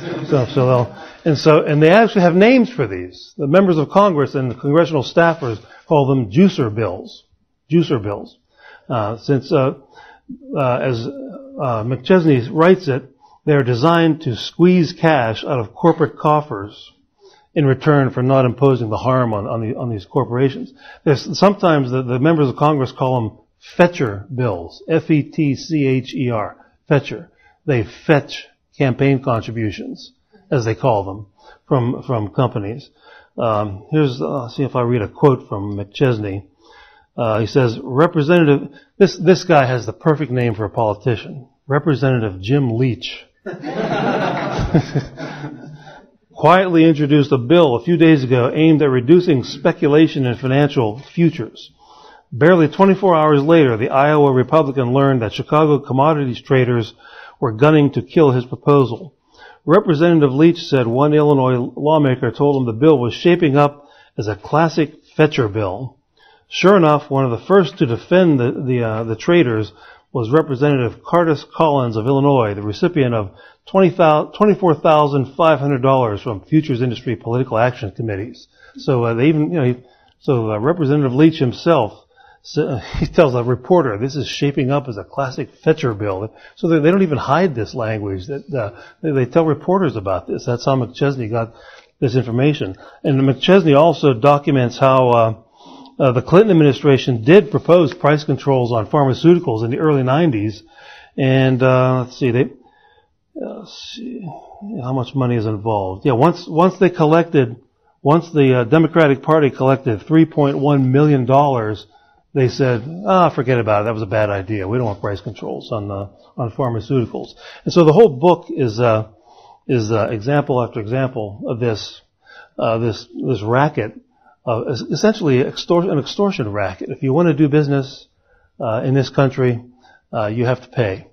And they actually have names for these. The members of Congress and the congressional staffers call them juicer bills. Juicer bills, since as McChesney writes it, they're designed to squeeze cash out of corporate coffers in return for not imposing the harm on these corporations. Sometimes the members of Congress call them fetcher bills, F-E-T-C-H-E-R, fetcher. They fetch campaign contributions, as they call them, from companies. Let's see if I read a quote from McChesney. He says, this guy has the perfect name for a politician, Representative Jim Leach. Quietly introduced a bill a few days ago aimed at reducing speculation in financial futures. Barely 24 hours later, the Iowa Republican learned that Chicago commodities traders were gunning to kill his proposal. Representative Leach said one Illinois lawmaker told him the bill was shaping up as a classic fetcher bill. Sure enough, one of the first to defend the traders was Representative Curtis Collins of Illinois, the recipient of $24,500 from futures industry political action committees. So Representative Leach himself, he tells a reporter, this is shaping up as a classic fetcher bill. So they don't even hide this language. They tell reporters about this. That's how McChesney got this information. And McChesney also documents how the Clinton administration did propose price controls on pharmaceuticals in the early 90s. And let's see how much money is involved. Yeah, once the Democratic Party collected $3.1 million, they said, forget about it. That was a bad idea. We don't want price controls on pharmaceuticals. And so the whole book is example after example of this racket essentially an extortion racket. If you want to do business in this country, you have to pay.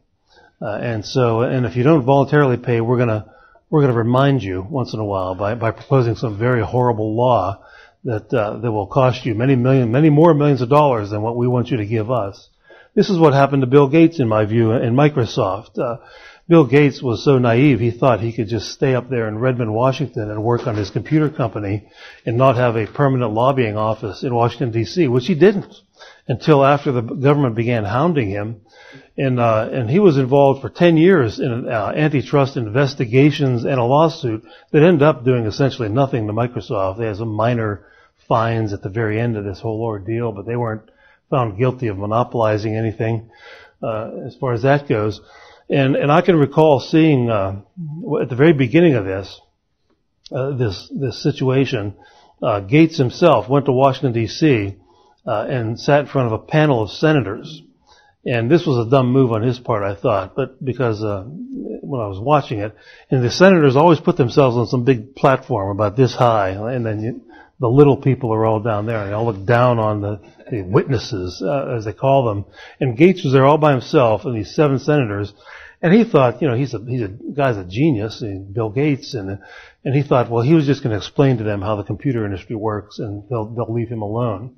And if you don't voluntarily pay, we're gonna remind you once in a while by proposing some very horrible law that will cost you many more millions of dollars than what we want you to give us. This is what happened to Bill Gates, in my view, in Microsoft. Bill Gates was so naive, he thought he could just stay up there in Redmond, Washington and work on his computer company and not have a permanent lobbying office in Washington, D.C., which he didn't until after the government began hounding him. And he was involved for 10 years in antitrust investigations and a lawsuit that ended up doing essentially nothing to Microsoft. They had some minor fines at the very end of this whole ordeal, but they weren't found guilty of monopolizing anything as far as that goes. And I can recall seeing at the very beginning of this situation, Gates himself went to Washington, D.C. And sat in front of a panel of senators. And this was a dumb move on his part, I thought, but because when I was watching it, and the senators always put themselves on some big platform about this high, and then the little people are all down there, and they all look down on the witnesses, as they call them. And Gates was there all by himself, and these 7 senators, and he thought, he's a guy's a genius, Bill Gates, and he thought, well, he was just going to explain to them how the computer industry works, and they'll leave him alone.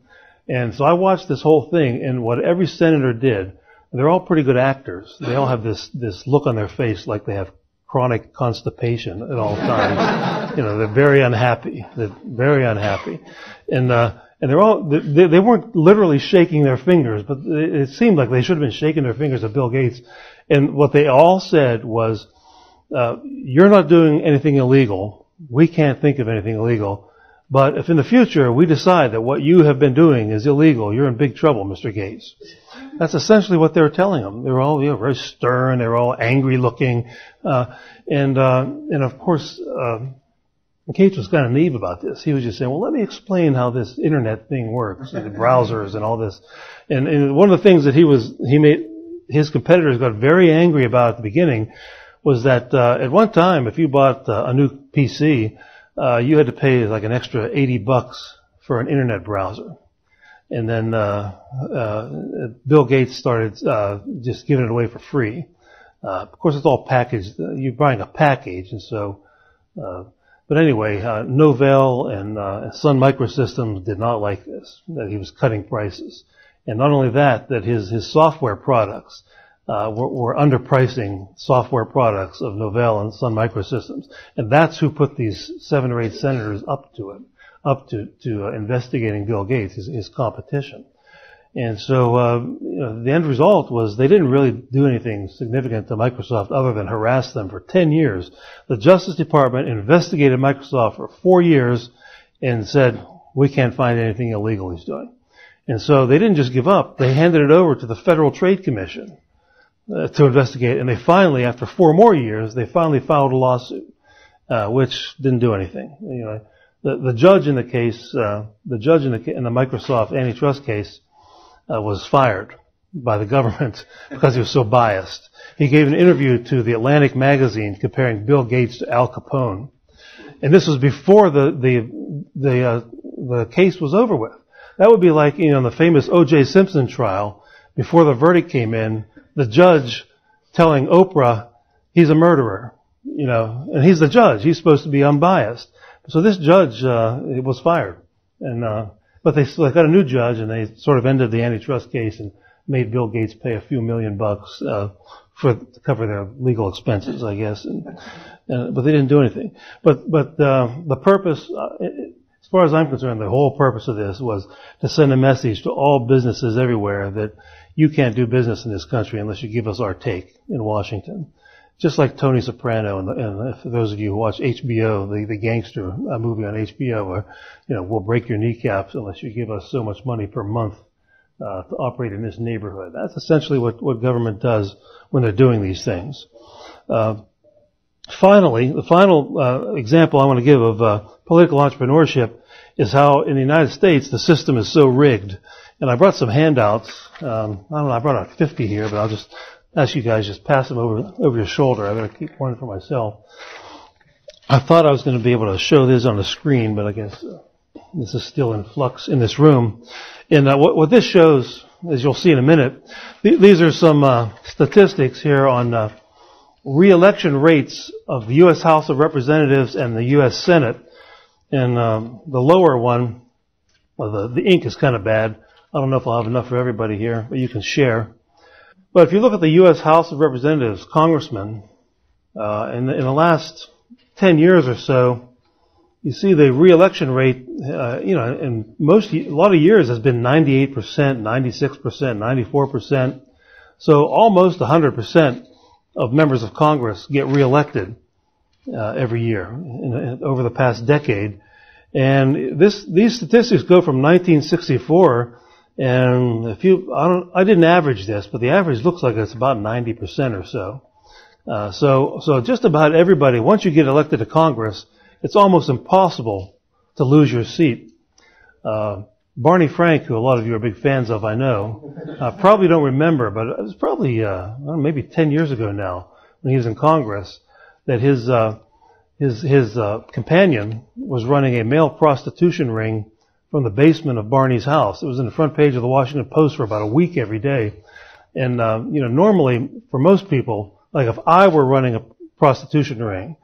And so I watched this whole thing, and what every senator did, they're all pretty good actors. They all have this look on their face like they have chronic constipation at all times. They're very unhappy. They're very unhappy. And they're all, they weren't literally shaking their fingers, but it seemed like they should have been shaking their fingers at Bill Gates. And what they all said was, you're not doing anything illegal. We can't think of anything illegal. But if in the future we decide that what you have been doing is illegal, you're in big trouble, Mr. Gates. That's essentially what they were telling him. They were all very stern. They were all angry looking. And of course, Gates was kind of naive about this. He was just saying, well, let me explain how this internet thing works, and the browsers and all this. And one of the things that he made his competitors got very angry about at the beginning was that at one time, if you bought a new PC, you had to pay like an extra $80 for an internet browser. And then Bill Gates started just giving it away for free. Of course, it's all packaged. You're buying a package, and so. But anyway, Novell and Sun Microsystems did not like this, that he was cutting prices. And not only that his software products were underpricing software products of Novell and Sun Microsystems. And that's who put these 7 or 8 senators up to investigating Bill Gates, his competition. And so the end result was they didn't really do anything significant to Microsoft other than harass them for 10 years. The Justice Department investigated Microsoft for 4 years and said, we can't find anything illegal he's doing. And so they didn't just give up. They handed it over to the Federal Trade Commission to investigate. And they finally, after 4 more years, they finally filed a lawsuit, which didn't do anything. The judge in the case, in the Microsoft antitrust case, was fired by the government because he was so biased. He gave an interview to the Atlantic magazine comparing Bill Gates to Al Capone, and this was before the case was over with. That would be like in the famous O.J. Simpson trial, before the verdict came in, the judge telling Oprah he's a murderer, and he's the judge. He's supposed to be unbiased. So this judge was fired, but they got a new judge, and they sort of ended the antitrust case and made Bill Gates pay a few $1 million to cover their legal expenses, I guess. But they didn't do anything. But the purpose, as far as I'm concerned, the whole purpose of this was to send a message to all businesses everywhere that you can't do business in this country unless you give us our take in Washington. Just like Tony Soprano, and for those of you who watch HBO, the gangster movie on HBO, where, we'll break your kneecaps unless you give us so much money per month to operate in this neighborhood. That's essentially what government does when they're doing these things. Finally, the final example I want to give of political entrepreneurship is how in the United States the system is so rigged. And I brought some handouts. I brought out 50 here, but I'll just ask you guys, just pass them over your shoulder. I better keep one for myself. I thought I was going to be able to show this on the screen, but I guess This is still in flux in this room. And what this shows, as you'll see in a minute, these are some statistics here on re-election rates of the U.S. House of Representatives and the U.S. Senate. And the lower one, well, the ink is kind of bad. I don't know if I'll have enough for everybody here, but you can share. But if you look at the U.S. House of Representatives, congressmen, in the last 10 years or so, you see the re-election rate, in a lot of years has been 98%, 96%, 94%. So almost 100% of members of Congress get re-elected every year over the past decade. And these statistics go from 1964. And I didn't average this, but the average looks like it's about 90% or so. So just about everybody, once you get elected to Congress, it's almost impossible to lose your seat. Barney Frank, who a lot of you are big fans of, I know, probably don't remember, but it was probably maybe 10 years ago now when he was in Congress that his companion was running a male prostitution ring from the basement of Barney's house. It was in the front page of the Washington Post for about a week every day. And, normally for most people, like if I were running a prostitution ring,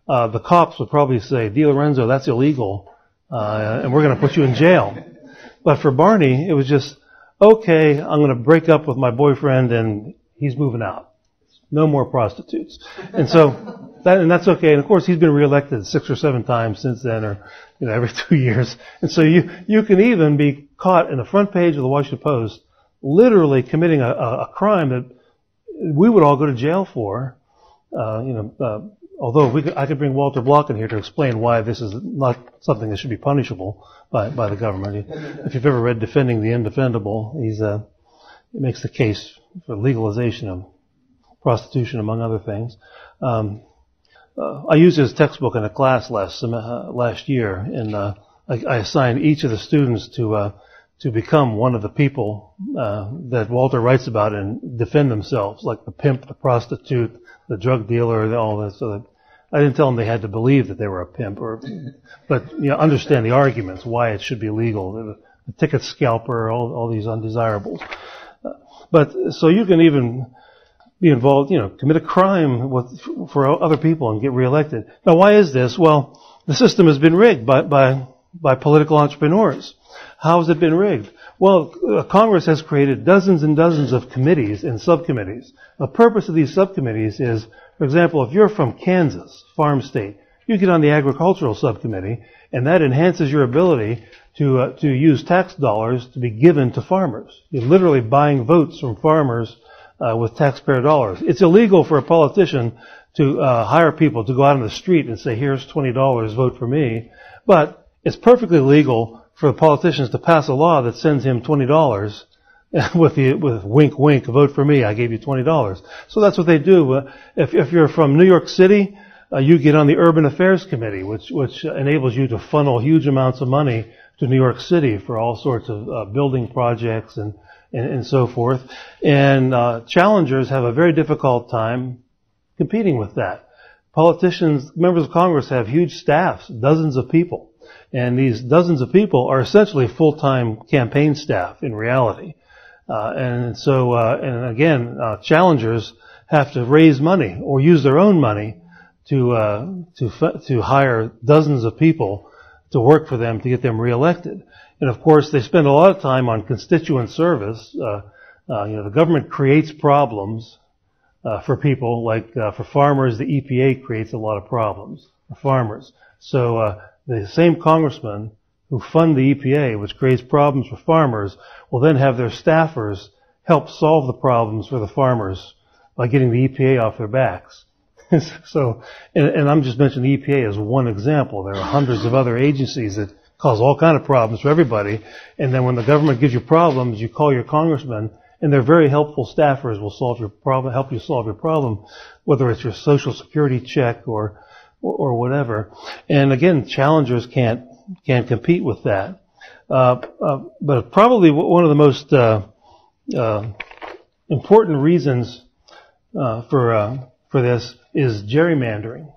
the cops would probably say, DiLorenzo, that's illegal, and we're going to put you in jail. But for Barney, it was just, okay, I'm going to break up with my boyfriend and he's moving out. No more prostitutes. And so, that's okay. And of course, he's been reelected 6 or 7 times since then, or, every 2 years. And so you can even be caught in the front page of the Washington Post, literally committing a crime that we would all go to jail for. Although I could bring Walter Block in here to explain why this is not something that should be punishable by the government. If you've ever read Defending the Indefendable, he makes the case for legalization of prostitution, among other things. I used his textbook in a class last year, and I assigned each of the students to become one of the people that Walter writes about and defend themselves, like the pimp, the prostitute, the drug dealer, all that. So I didn't tell them they had to believe that they were a pimp, but understand the arguments why it should be legal. The ticket scalper, all these undesirables. But so you can even be involved, commit a crime for other people and get reelected. Now, why is this? Well, the system has been rigged by political entrepreneurs. How has it been rigged? Well, Congress has created dozens and dozens of committees and subcommittees. The purpose of these subcommittees is, for example, if you're from Kansas, farm state, you get on the agricultural subcommittee, and that enhances your ability to use tax dollars to be given to farmers. You're literally buying votes from farmers with taxpayer dollars. It's illegal for a politician to hire people to go out on the street and say, here's $20, vote for me. But it's perfectly legal for the politicians to pass a law that sends him $20 with wink, wink, vote for me, I gave you $20. So that's what they do. If you're from New York City, you get on the Urban Affairs Committee, which enables you to funnel huge amounts of money to New York City for all sorts of building projects and so forth. And challengers have a very difficult time competing with that. Politicians, members of Congress have huge staffs, dozens of people. And these dozens of people are essentially full-time campaign staff in reality. And again, challengers have to raise money or use their own money to hire dozens of people to work for them to get them reelected. And of course, they spend a lot of time on constituent service. The government creates problems for people, like for farmers, the EPA creates a lot of problems for farmers. So the same congressmen who fund the EPA, which creates problems for farmers, will then have their staffers help solve the problems for the farmers by getting the EPA off their backs. So, and I'm just mentioning the EPA as one example. There are hundreds of other agencies that cause all kind of problems for everybody. And then when the government gives you problems, you call your congressman, and they're very helpful staffers will solve your problem, help you solve your problem, whether it's your Social Security check or whatever. And again, challengers can't compete with that. But probably one of the most important reasons for this is gerrymandering.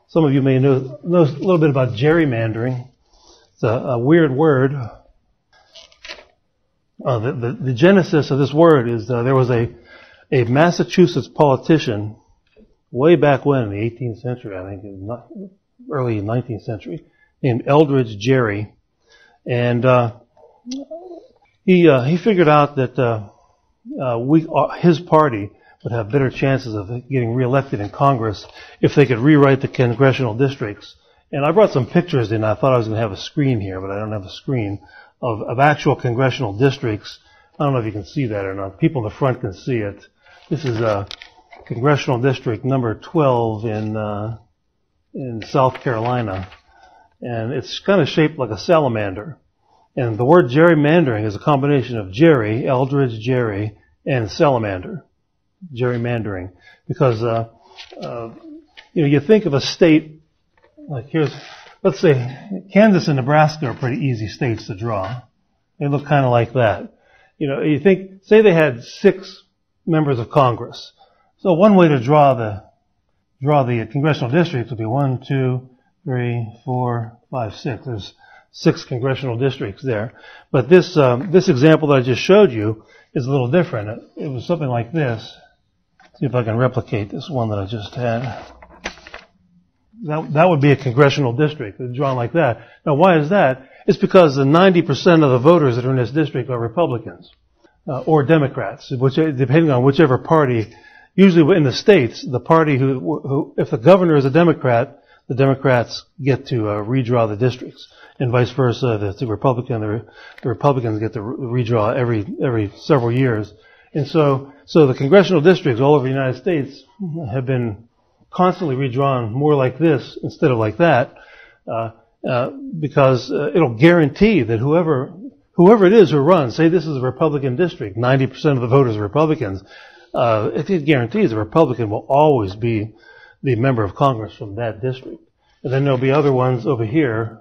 Some of you may know a little bit about gerrymandering. It's a weird word. The genesis of this word is there was a Massachusetts politician way back when in the 18th century, I think, early 19th century, named Eldridge Gerry, and he figured out that his party would have better chances of getting reelected in Congress if they could rewrite the congressional districts. And I brought some pictures in. I thought I was going to have a screen here, but I don't have a screen of actual congressional districts. I don't know if you can see that or not. People in the front can see it. This is congressional district number 12 in South Carolina, and it's kind of shaped like a salamander. And the word gerrymandering is a combination of Gerry, Eldridge Gerry, and salamander. Gerrymandering, because you think of a state like let's say Kansas and Nebraska are pretty easy states to draw. They look kind of like that. You think, say they had 6 members of Congress. So one way to draw the congressional districts would be 1, 2, 3, 4, 5, 6. There's 6 congressional districts there. But this example that I just showed you is a little different. It was something like this. See if I can replicate this one that I just had. That would be a congressional district, drawn like that. Now, why is that? It's because the 90% of the voters that are in this district are Republicans or Democrats, depending on whichever party. Usually in the states, the party who if the governor is a Democrat, the Democrats get to redraw the districts, and vice versa. The Republicans get to redraw every several years. And so the congressional districts all over the United States have been constantly redrawn more like this instead of like that, because it'll guarantee that whoever it is who runs, say this is a Republican district, 90% of the voters are Republicans, it guarantees a Republican will always be the member of Congress from that district. And then there'll be other ones over here,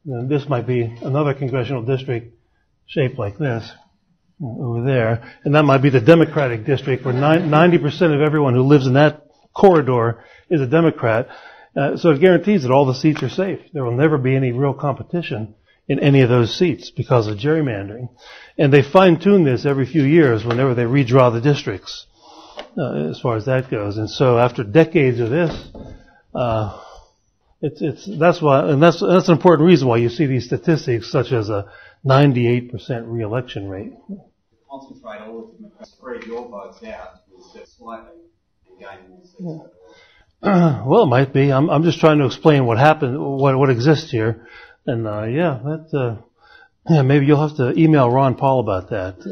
and this might be another congressional district shaped like this, over there, and that might be the Democratic district where 90% of everyone who lives in that corridor is a Democrat. So it guarantees that all the seats are safe. There will never be any real competition in any of those seats because of gerrymandering. And they fine-tune this every few years whenever they redraw the districts, as far as that goes. And so after decades of this, that's an important reason why you see these statistics such as a 98% reelection rate. Concentrate all of them and spread your votes out slightly and gain more seats. Well, it might be. I'm just trying to explain what happened, what exists here, and maybe you'll have to email Ron Paul about that,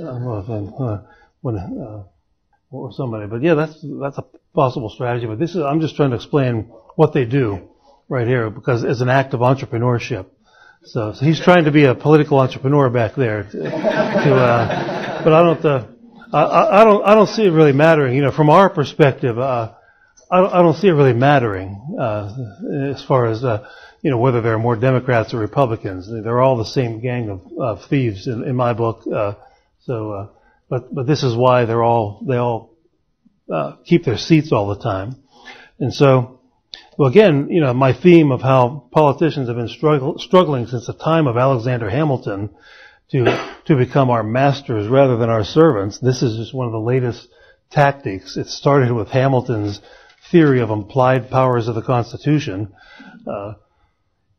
or somebody. But yeah, that's a possible strategy. But I'm just trying to explain what they do right here, because it's an act of entrepreneurship. So he's trying to be a political entrepreneur back there, but I don't see it really mattering. From our perspective, I don't see it really mattering as far as whether there are more Democrats or Republicans. They're all the same gang of thieves in my book. But this is why they all keep their seats all the time. And so, well, again, my theme of how politicians have been struggling since the time of Alexander Hamilton to become our masters rather than our servants. This is just one of the latest tactics. It started with Hamilton's theory of implied powers of the Constitution,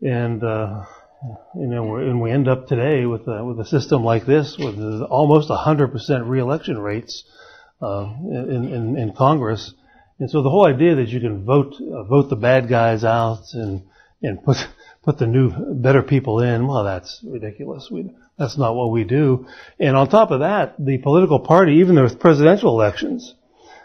and we end up today with a system like this with almost 100% reelection rates in Congress. And so the whole idea that you can vote the bad guys out and put the new, better people in, well, that's ridiculous. That's not what we do. And on top of that, the political party, even with presidential elections,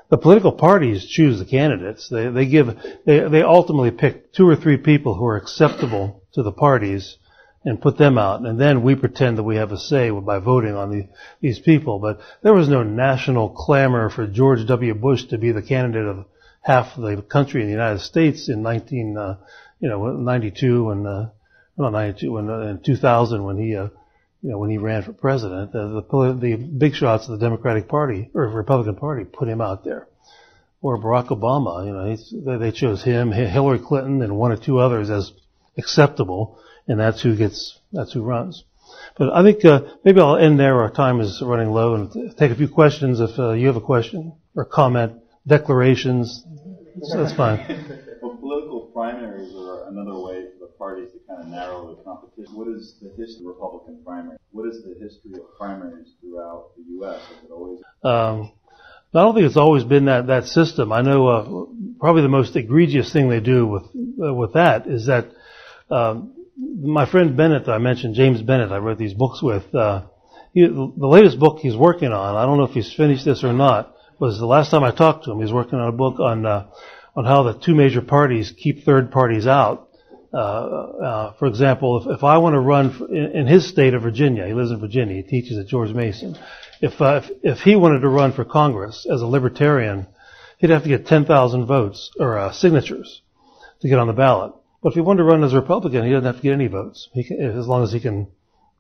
the political parties choose the candidates. They ultimately pick 2 or 3 people who are acceptable to the parties and put them out. And then we pretend that we have a say by voting on these people. But there was no national clamor for George W. Bush to be the candidate of half the country in the United States in 92 in 2000 when he ran for president. The big shots of the Democratic Party or Republican Party put him out there. Or Barack Obama, they chose him, Hillary Clinton, and 1 or 2 others as acceptable. and that's who runs. But I think maybe I'll end there. Our time is running low, and take a few questions if you have a question or comment, declarations. So that's fine. Well, political primaries are another way for the parties to kind of narrow the competition. What is the history of Republican primaries? What is the history of primaries throughout the U.S.? Has it always? I don't think it's always been that system. I know probably the most egregious thing they do with that is that my friend Bennett that I mentioned, James Bennett, I wrote these books with. The latest book he's working on, I don't know if he's finished this or not, was the last time I talked to him. He's working on a book on how the two major parties keep third parties out. For example, if I want to run in his state of Virginia, he lives in Virginia, he teaches at George Mason. If he wanted to run for Congress as a libertarian, he'd have to get 10,000 votes or signatures to get on the ballot. But if he wanted to run as a Republican, he doesn't have to get any votes. As long as he can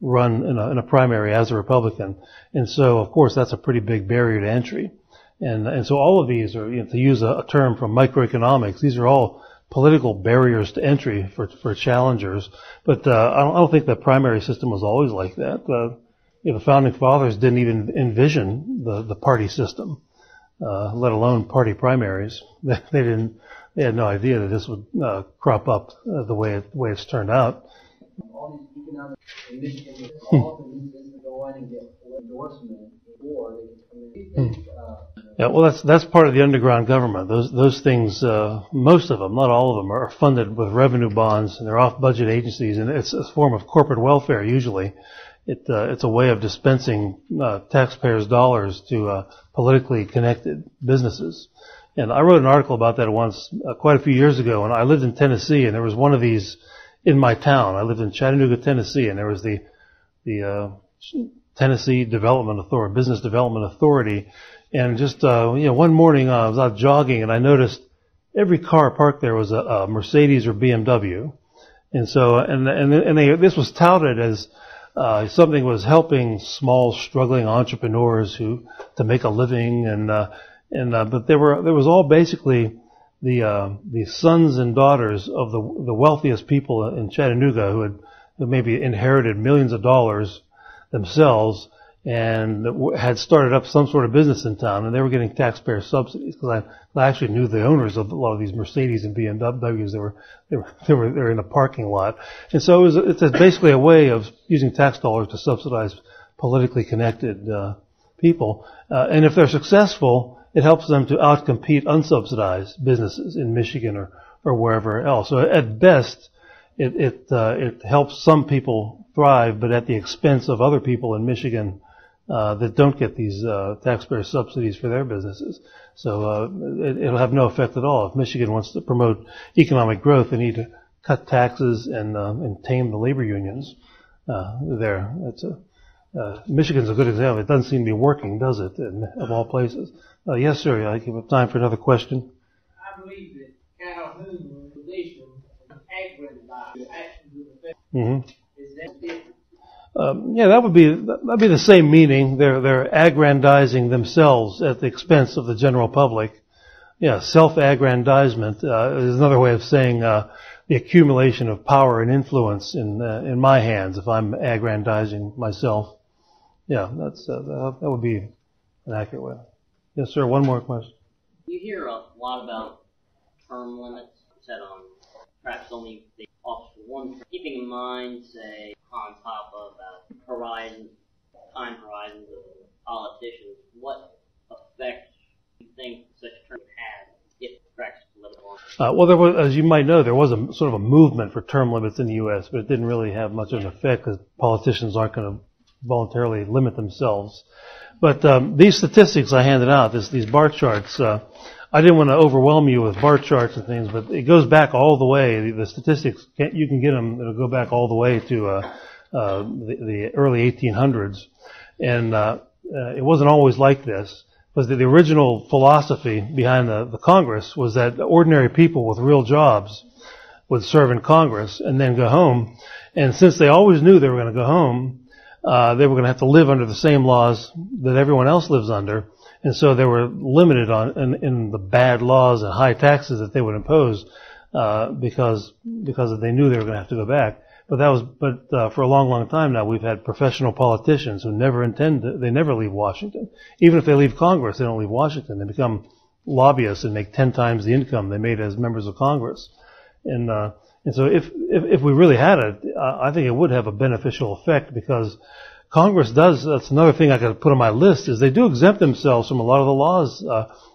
run in a primary as a Republican. And so, of course, that's a pretty big barrier to entry. And so all of these are, to use a term from microeconomics, these are all political barriers to entry for challengers. But I don't think the primary system was always like that. The founding fathers didn't even envision the party system, let alone party primaries. They had no idea that this would crop up the way it's turned out. All these economic in Michigan, all the needs to go in and get endorsement before they can come in. Yeah, well, that's part of the underground government. Those things, most of them, not all of them, are funded with revenue bonds, and they're off-budget agencies, and it's a form of corporate welfare usually. It's a way of dispensing taxpayers' dollars to politically connected businesses. And I wrote an article about that once, quite a few years ago, and I lived in Tennessee, and there was one of these in my town. I lived in Chattanooga, Tennessee, and there was the Tennessee Development Authority, Business Development Authority, and just one morning I was out jogging, and I noticed every car parked there was a Mercedes or BMW, and so this was touted as something was helping small, struggling entrepreneurs to make a living, but there was all basically the sons and daughters of the wealthiest people in Chattanooga who maybe inherited millions of dollars themselves and had started up some sort of business in town, and they were getting taxpayer subsidies because I actually knew the owners of a lot of these Mercedes and BMWs. They were in the parking lot, and so it's basically a way of using tax dollars to subsidize politically connected people, and if they're successful, it helps them to outcompete unsubsidized businesses in Michigan or wherever else. So at best, it helps some people thrive, but at the expense of other people in Michigan that don't get these taxpayer subsidies for their businesses. So it'll have no effect at all. If Michigan wants to promote economic growth, they need to cut taxes and tame the labor unions there. Michigan's a good example. It doesn't seem to be working, does it, of all places? Yes, sir. I have time for another question. I believe that Calhoun relation and aggrandized actions of the Mm-hmm. is that different? That'd be the same meaning. They're aggrandizing themselves at the expense of the general public. Yeah, self-aggrandizement is another way of saying the accumulation of power and influence in my hands. If I'm aggrandizing myself, yeah, that would be an accurate way. Yes, sir. One more question. You hear a lot about term limits set on perhaps only the office for one term. Keeping in mind, say, on top of time horizons of politicians, what effect do you think such a term has if it practiced political? Well, there was, as you might know, there was a sort of a movement for term limits in the U.S., but it didn't really have much of an effect because politicians aren't going to voluntarily limit themselves. But these statistics I handed out, these bar charts, I didn't want to overwhelm you with bar charts and things, but it goes back all the way. The statistics, you can get them, it'll go back all the way to the early 1800s. And it wasn't always like this. Because the original philosophy behind the Congress was that ordinary people with real jobs would serve in Congress and then go home. And since they always knew they were going to go home, they were going to have to live under the same laws that everyone else lives under. And so they were limited in the bad laws and high taxes that they would impose because they knew they were going to have to go back. But for a long, long time now, we've had professional politicians who they never leave Washington. Even if they leave Congress, they don't leave Washington. They become lobbyists and make 10 times the income they made as members of Congress. And so if we really had it, I think it would have a beneficial effect, because Congress does, that's another thing I could put on my list, is they do exempt themselves from a lot of the laws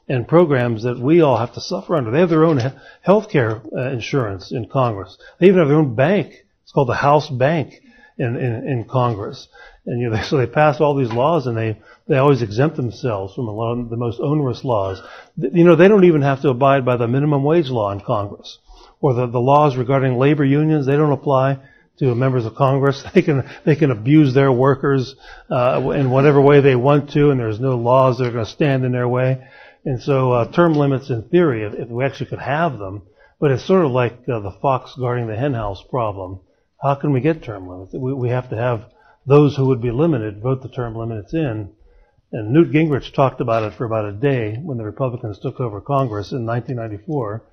and programs that we all have to suffer under. They have their own health care insurance in Congress. They even have their own bank. It's called the House Bank in Congress. And so they pass all these laws, and they always exempt themselves from a lot of the most onerous laws. They don't even have to abide by the minimum wage law in Congress, or the laws regarding labor unions. They don't apply to members of Congress. They can abuse their workers in whatever way they want to, and there's no laws that are going to stand in their way. And so term limits, in theory, if we actually could have them, but it's sort of like the fox guarding the henhouse problem. How can we get term limits? We have to have those who would be limited vote the term limits in. And Newt Gingrich talked about it for about a day when the Republicans took over Congress in 1994.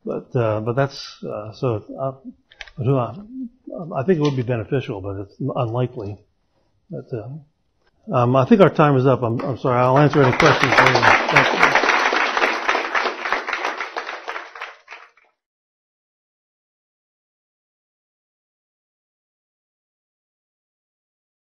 But that's I think it would be beneficial, but it's unlikely. But I think our time is up. I'm sorry. I'll answer any questions later. Thank you.